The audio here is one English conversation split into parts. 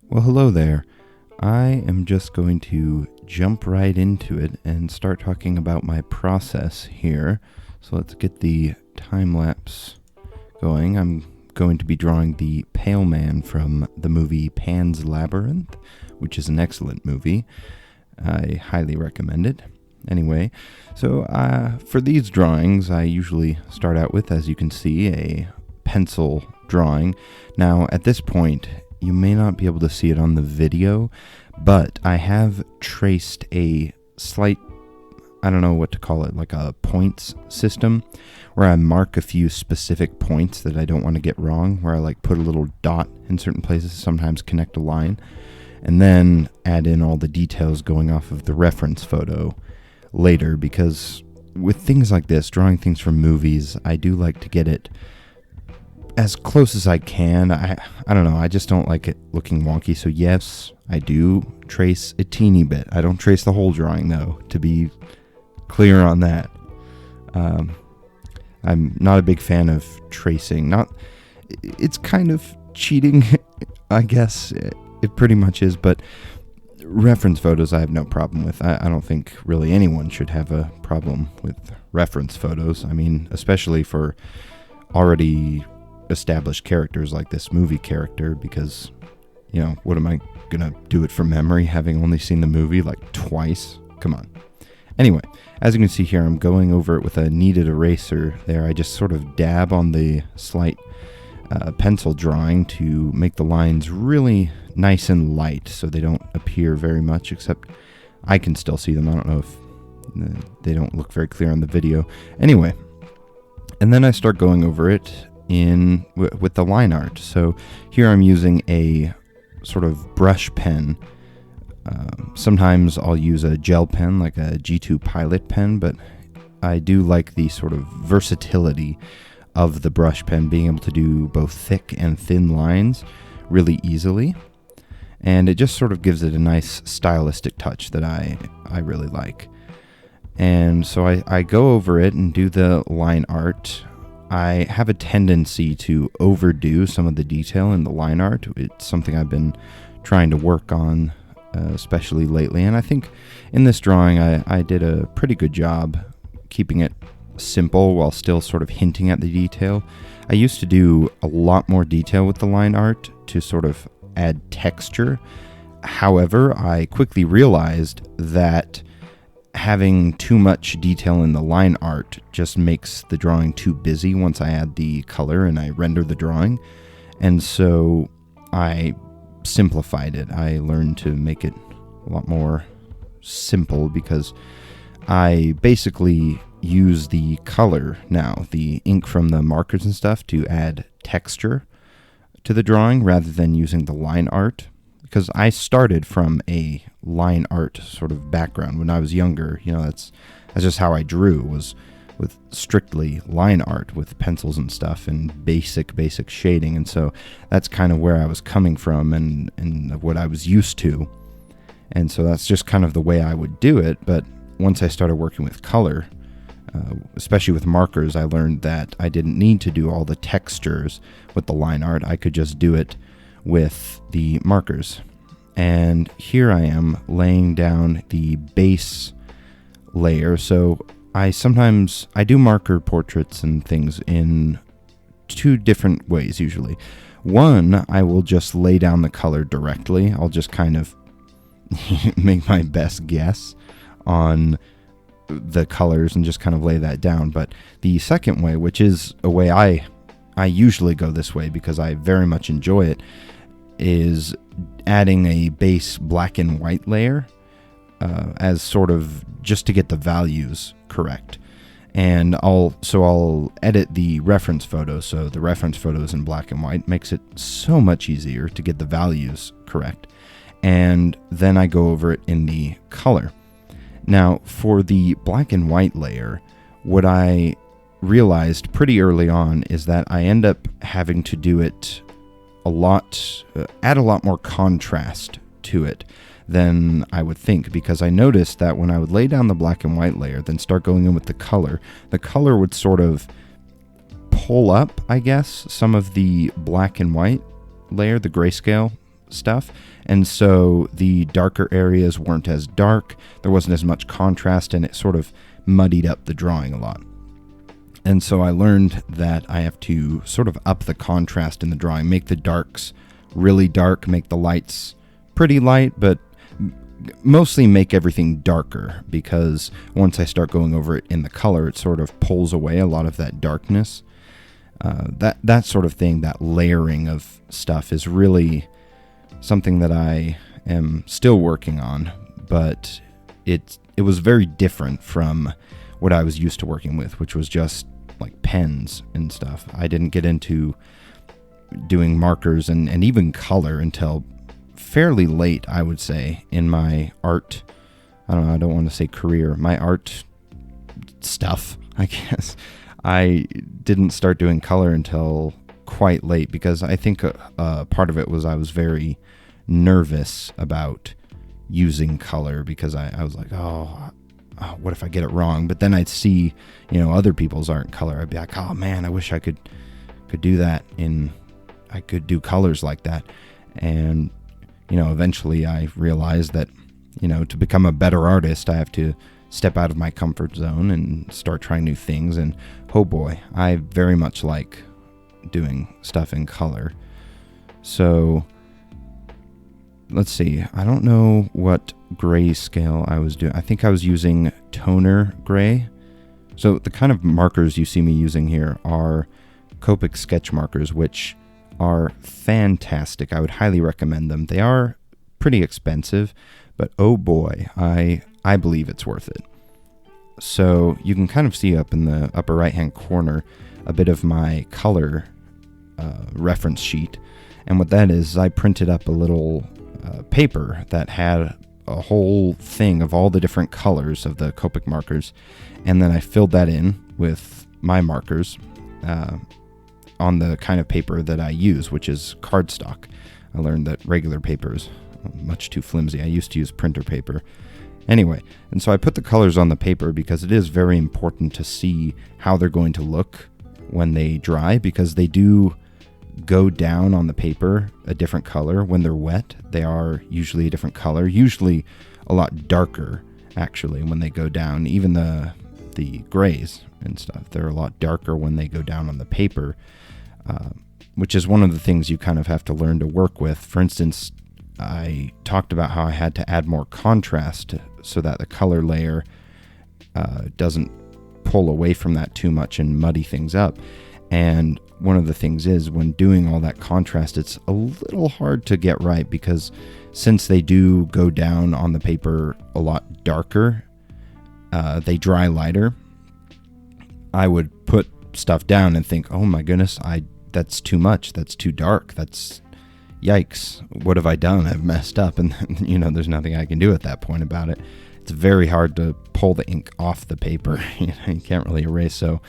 Well, hello there. I am just going to jump right into it and start talking about my process here. So let's get the time lapse going. I'm going to be drawing the Pale Man from the movie Pan's Labyrinth, which is an excellent movie. I highly recommend it. Anyway, so for these drawings, I usually start out with, as you can see, a pencil drawing. Now, at this point, you may not be able to see it on the video, but I have traced a slight, I don't know what to call it, like a points system, where I mark a few specific points that I don't want to get wrong, where I like put a little dot in certain places, sometimes connect a line, and then add in all the details going off of the reference photo later, because with things like this, drawing things from movies, I do like to get it as close as I can. I don't know, I just don't like it looking wonky, so yes, I do trace a teeny bit. I don't trace the whole drawing, though, to be clear on that. I'm not a big fan of tracing. It's kind of cheating, I guess. It pretty much is, but reference photos I have no problem with. I don't think really anyone should have a problem with reference photos. I mean, especially for already established characters like this movie character, because, you know, what am I gonna do it from memory, having only seen the movie like twice? Come on. Anyway, as you can see here, I'm going over it with a kneaded eraser there. I just sort of dab on the slight pencil drawing to make the lines really nice and light so they don't appear very much, except I can still see them. I don't know if they don't look very clear on the video. Anyway, and then I start going over it with the line art. So here I'm using a sort of brush pen. Sometimes I'll use a gel pen like a G2 Pilot pen, but I do like the sort of versatility of the brush pen, being able to do both thick and thin lines really easily. And it just sort of gives it a nice stylistic touch that I really like. And so I go over it and do the line art. I have a tendency to overdo some of the detail in the line art. It's something I've been trying to work on, especially lately. And I think in this drawing, I did a pretty good job keeping it simple while still sort of hinting at the detail. I used to do a lot more detail with the line art to sort of add texture. However, I quickly realized that having too much detail in the line art just makes the drawing too busy once I add the color and I render the drawing. And so I simplified it. I learned to make it a lot more simple, because I basically use the color now, the ink from the markers and stuff, to add texture to the drawing rather than using the line art. Because I started from a line art sort of background when I was younger. You know, that's just how I drew, was with strictly line art with pencils and stuff and basic shading. And so that's kind of where I was coming from and what I was used to. And so that's just kind of the way I would do it. But once I started working with color, especially with markers, I learned that I didn't need to do all the textures with the line art. I could just do it with the markers. And here I am laying down the base layer. So I do marker portraits and things in two different ways usually. One, I will just lay down the color directly. I'll just kind of make my best guess on the colors and just kind of lay that down. But the second way, which is a way I usually go this way because I very much enjoy it, is adding a base black and white layer as sort of just to get the values correct. And I'll edit the reference photo, so the reference photo is in black and white, makes it so much easier to get the values correct. And then I go over it in the color. Now, for the black and white layer, what I realized pretty early on is that I end up having to do it add a lot more contrast to it than I would think, because I noticed that when I would lay down the black and white layer, then start going in with the color would sort of pull up, I guess, some of the black and white layer, the grayscale stuff, and so the darker areas weren't as dark, there wasn't as much contrast, and it sort of muddied up the drawing a lot. And so I learned that I have to sort of up the contrast in the drawing, make the darks really dark, make the lights pretty light, but mostly make everything darker, because once I start going over it in the color, it sort of pulls away a lot of that darkness. That sort of thing, that layering of stuff, is really something that I am still working on, but it was very different from what I was used to working with, which was just like pens and stuff. I didn't get into doing markers and even color until fairly late, I would say, in my art, I don't want to say career, my art stuff, I guess. I didn't start doing color until quite late, because I think part of it was I was very nervous about using color, because I was like, oh, what if I get it wrong? But then I'd see, other people's art and color. I'd be like, oh man, I wish I could do that I could do colors like that. And, eventually I realized that, to become a better artist, I have to step out of my comfort zone and start trying new things. And oh boy, I very much like doing stuff in color. So let's see, I don't know what grayscale I was doing. I think I was using toner gray. So the kind of markers you see me using here are Copic sketch markers, which are fantastic. I would highly recommend them. They are pretty expensive, but oh boy, I believe it's worth it. So you can kind of see up in the upper right hand corner a bit of my color reference sheet. And what that is, I printed up a little paper that had a whole thing of all the different colors of the Copic markers, and then I filled that in with my markers on the kind of paper that I use, which is cardstock. I learned that regular paper is much too flimsy. I used to use printer paper. Anyway, and so I put the colors on the paper because it is very important to see how they're going to look when they dry, because they do go down on the paper a different color. When they're wet, they are usually a different color, usually a lot darker, actually, when they go down. Even the grays and stuff, they're a lot darker when they go down on the paper, which is one of the things you kind of have to learn to work with. For instance, I talked about how I had to add more contrast so that the color layer doesn't pull away from that too much and muddy things up. And one of the things is, when doing all that contrast, it's a little hard to get right, because since they do go down on the paper a lot darker, they dry lighter. I would put stuff down and think, oh my goodness, that's too much, that's too dark, that's yikes, what have I done? I've messed up. And there's nothing I can do at that point about it. It's very hard to pull the ink off the paper. You can't really erase. So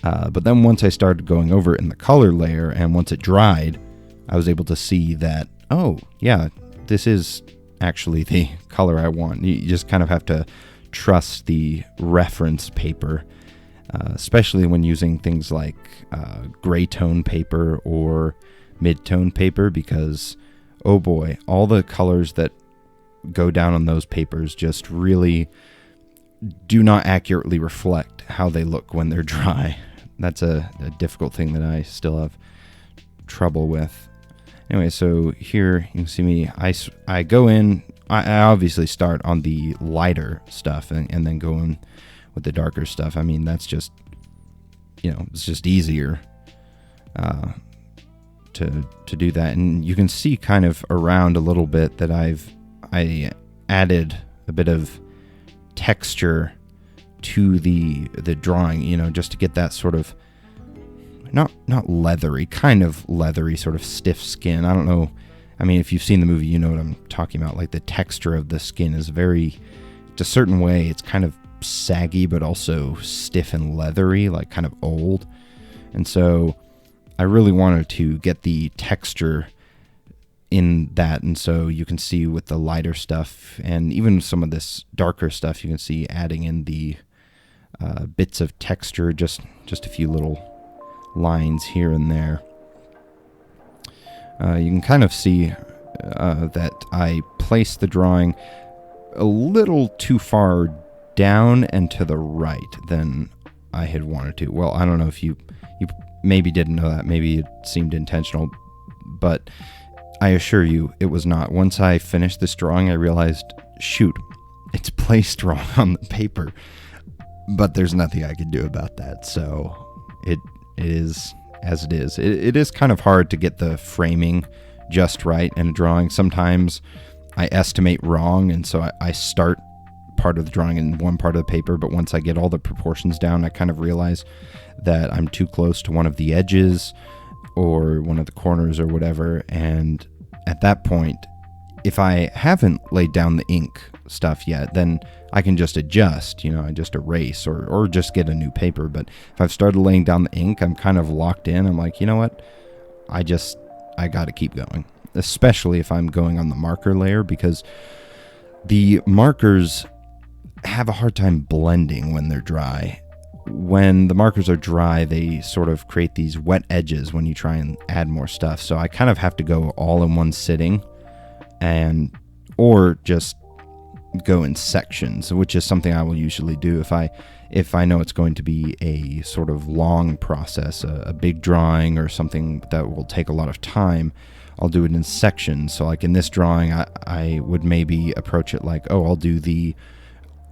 but then once I started going over it in the color layer, and once it dried, I was able to see that, oh yeah, this is actually the color I want. You just kind of have to trust the reference paper, especially when using things like gray tone paper or mid-tone paper, because oh boy, all the colors that go down on those papers just really do not accurately reflect how they look when they're dry. That's a difficult thing that I still have trouble with. Anyway, so here you can see me. I go in. I obviously start on the lighter stuff and then go in with the darker stuff. I mean, that's just, it's just easier to do that. And you can see kind of around a little bit that I added a bit of texture to the drawing, just to get that sort of not leathery, kind of leathery, sort of stiff skin. I don't know. I mean, if you've seen the movie, you know what I'm talking about. Like, the texture of the skin is very, it's a certain way. It's kind of saggy, but also stiff and leathery, like kind of old. And so I really wanted to get the texture in that. And so you can see with the lighter stuff and even some of this darker stuff, you can see adding in the bits of texture, just a few little lines here and there. You can kind of see that I placed the drawing a little too far down and to the right than I had wanted to. Well, I don't know if you maybe didn't know that. Maybe it seemed intentional, but I assure you it was not. Once I finished this drawing, I realized, shoot, it's placed wrong on the paper, but there's nothing I can do about that. So it is as it is. It is kind of hard to get the framing just right in a drawing. Sometimes I estimate wrong, and so I start part of the drawing in one part of the paper, but once I get all the proportions down, I kind of realize that I'm too close to one of the edges or one of the corners or whatever, and at that point, if I haven't laid down the ink stuff yet, then I can just adjust, I just erase or just get a new paper. But if I've started laying down the ink, I'm kind of locked in. I'm like, you know what? I got to keep going, especially if I'm going on the marker layer, because the markers have a hard time blending when they're dry. When the markers are dry, they sort of create these wet edges when you try and add more stuff. So I kind of have to go all in one sitting or just go in sections, which is something I will usually do if I know it's going to be a sort of long process, a big drawing or something that will take a lot of time. I'll do it in sections. So like in this drawing, I would maybe approach it like, I'll do the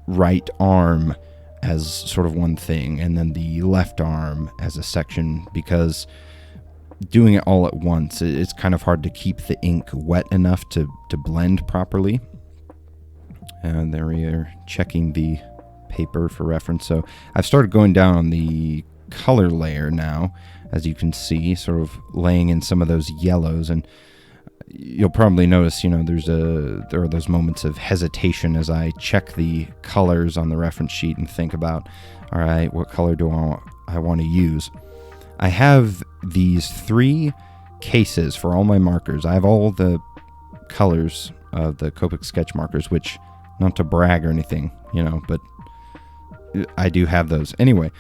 right arm as sort of one thing, and then the left arm as a section, because doing it all at once, it's kind of hard to keep the ink wet enough to blend properly. And there we are, checking the paper for reference. So I've started going down on the color layer now, as you can see, sort of laying in some of those yellows, and you'll probably notice, there are those moments of hesitation as I check the colors on the reference sheet and think about, all right, what color do I want to use? I have these 3 cases for all my markers. I have all the colors of the Copic sketch markers, which, not to brag or anything, but I do have those. Anyway,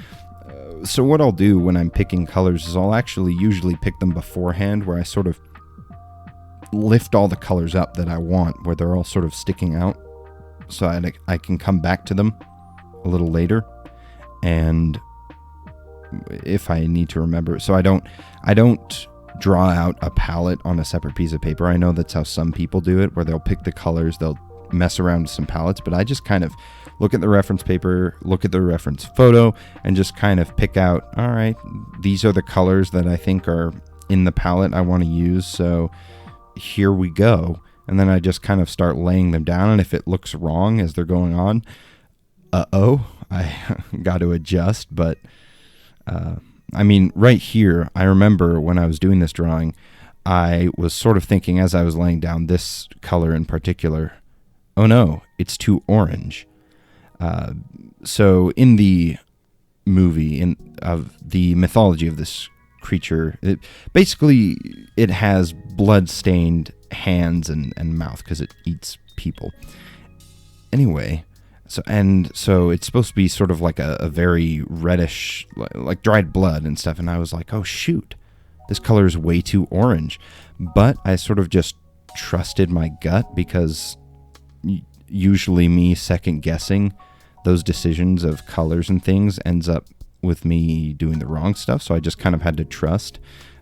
so what I'll do when I'm picking colors is I'll actually usually pick them beforehand, where I sort of lift all the colors up that I want, where they're all sort of sticking out, so I can come back to them a little later, and if I need to remember. So I don't draw out a palette on a separate piece of paper. I know that's how some people do it, where they'll pick the colors, they'll mess around with some palettes, but I just kind of look at the reference paper, look at the reference photo, and just kind of pick out, all right, these are the colors that I think are in the palette I want to use, so here we go. And then I just kind of start laying them down, and if it looks wrong as they're going on, I got to adjust. But right here, I remember when I was doing this drawing, I was sort of thinking as I was laying down this color in particular, oh no, it's too orange. So in the movie, of the mythology of this creature, it has blood-stained hands and mouth because it eats people. Anyway, so it's supposed to be sort of like a very reddish, like dried blood and stuff, and I was like, oh shoot, this color is way too orange. But I sort of just trusted my gut, because usually me second guessing those decisions of colors and things ends up with me doing the wrong stuff. So I just kind of had to trust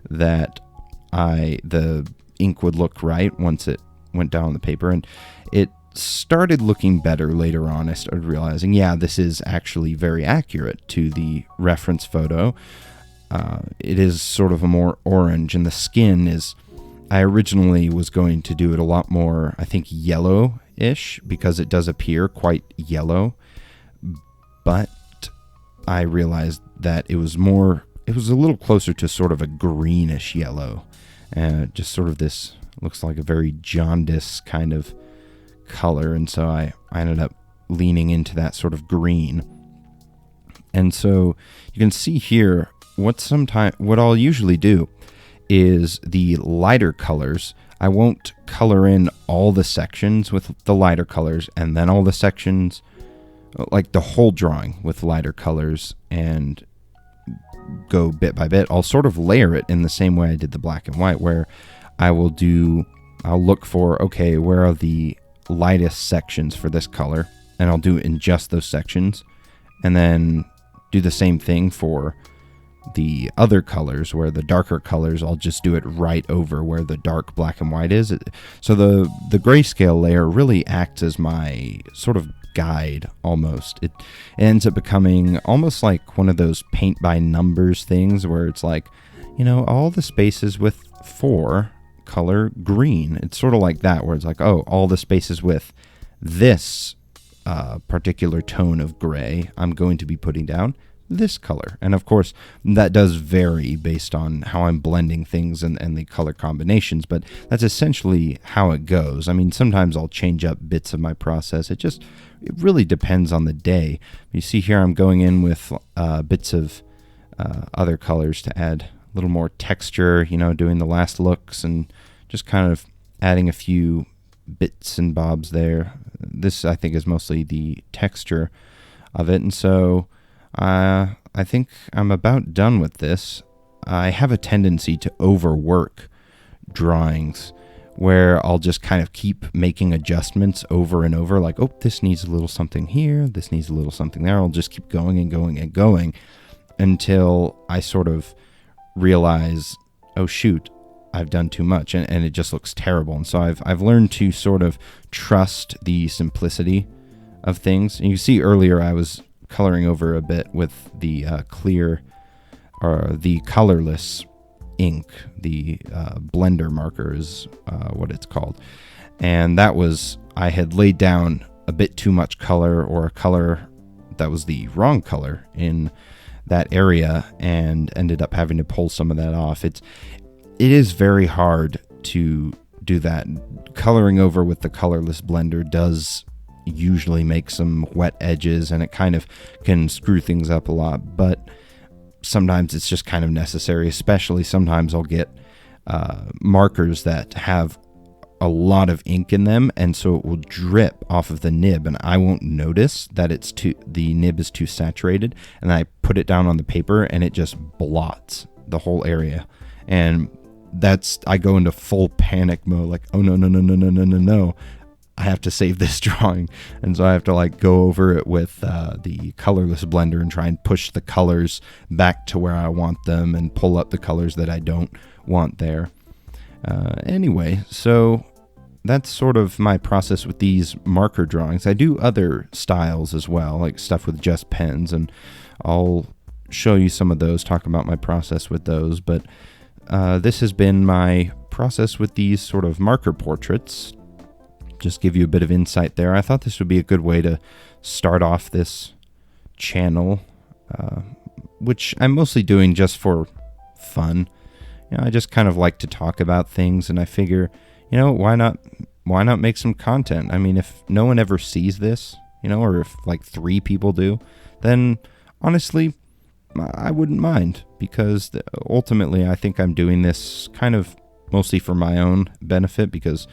that the ink would look right once it went down on the paper, and it started looking better later on. I started realizing, this is actually very accurate to the reference photo. It is sort of a more orange, and the skin is, I originally was going to do it a lot more, I think, yellow-ish, because it does appear quite yellow, but I realized that it was a little closer to sort of a greenish yellow, and just sort of this looks like a very jaundice kind of color, and so I ended up leaning into that sort of green. And so you can see here what I'll usually do is the lighter colors. I won't color in all the sections with the lighter colors, and then all the sections, like the whole drawing, with lighter colors, and go bit by bit. I'll sort of layer it in the same way I did the black and white, where I will do I'll look for, okay, where are the lightest sections for this color, and I'll do it in just those sections, and then do the same thing for the other colors, where the darker colors, I'll just do it right over where the dark black and white is. So the grayscale layer really acts as my sort of guide almost. It ends up becoming almost like one of those paint by numbers things where it's like, all the spaces with 4 color green. It's sort of like that, where it's like, oh, all the spaces with this particular tone of gray, I'm going to be putting down this color. And of course, that does vary based on how I'm blending things and the color combinations, but that's essentially how it goes. I mean, sometimes I'll change up bits of my process. It really depends on the day. You see here, I'm going in with bits of other colors to add a little more texture, doing the last looks and just kind of adding a few bits and bobs there. This, I think, is mostly the texture of it. And so I think I'm about done with this. I have a tendency to overwork drawings where I'll just kind of keep making adjustments over and over, like, oh, this needs a little something here, this needs a little something there. I'll just keep going and going and going until I sort of realize, oh, shoot, I've done too much, and it just looks terrible. And so I've learned to sort of trust the simplicity of things. And you see earlier I was coloring over a bit with the clear or the colorless ink, the blender marker is what it's called. And that was, I had laid down a bit too much color, or a color that was the wrong color in that area, and ended up having to pull some of that off. It is very hard to do that. Coloring over with the colorless blender does usually make some wet edges, and it kind of can screw things up a lot, but sometimes it's just kind of necessary. Especially sometimes I'll get markers that have a lot of ink in them, and so it will drip off of the nib, and I won't notice that the nib is too saturated, and I put it down on the paper and it just blots the whole area. And I go into full panic mode, like, oh no, I have to save this drawing. And so I have to go over it with the colorless blender and try and push the colors back to where I want them and pull up the colors that I don't want there. Anyway, so that's sort of my process with these marker drawings. I do other styles as well, like stuff with just pens, and I'll show you some of those, talk about my process with those. But this has been my process with these sort of marker portraits. Just give you a bit of insight there. I thought this would be a good way to start off this channel, which I'm mostly doing just for fun. I just kind of like to talk about things, and I figure, why not make some content? I mean, if no one ever sees this, or if 3 people do, then honestly, I wouldn't mind, because ultimately I think I'm doing this kind of mostly for my own benefit, because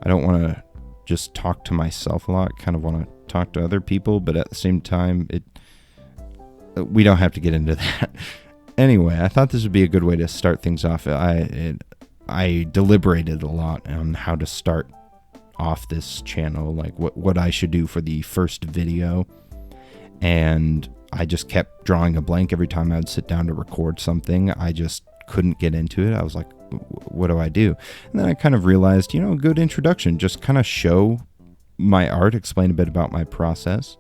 I don't want to just talk to myself a lot. I kind of want to talk to other people, but at the same time, we don't have to get into that. Anyway, I thought this would be a good way to start things off. I deliberated a lot on how to start off this channel, like what I should do for the first video, and I just kept drawing a blank every time I would sit down to record something. I just couldn't get into it. I was like, what do I do? And then I kind of realized, a good introduction, just kind of show my art, explain a bit about my process.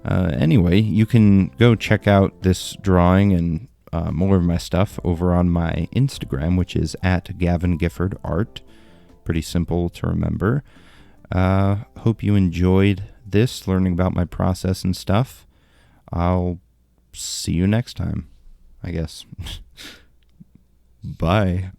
Anyway, you can go check out this drawing and more of my stuff over on my Instagram, which is at Gavin Gifford Art. Pretty simple to remember. Hope you enjoyed this, learning about my process and stuff. I'll see you next time, I guess. Bye.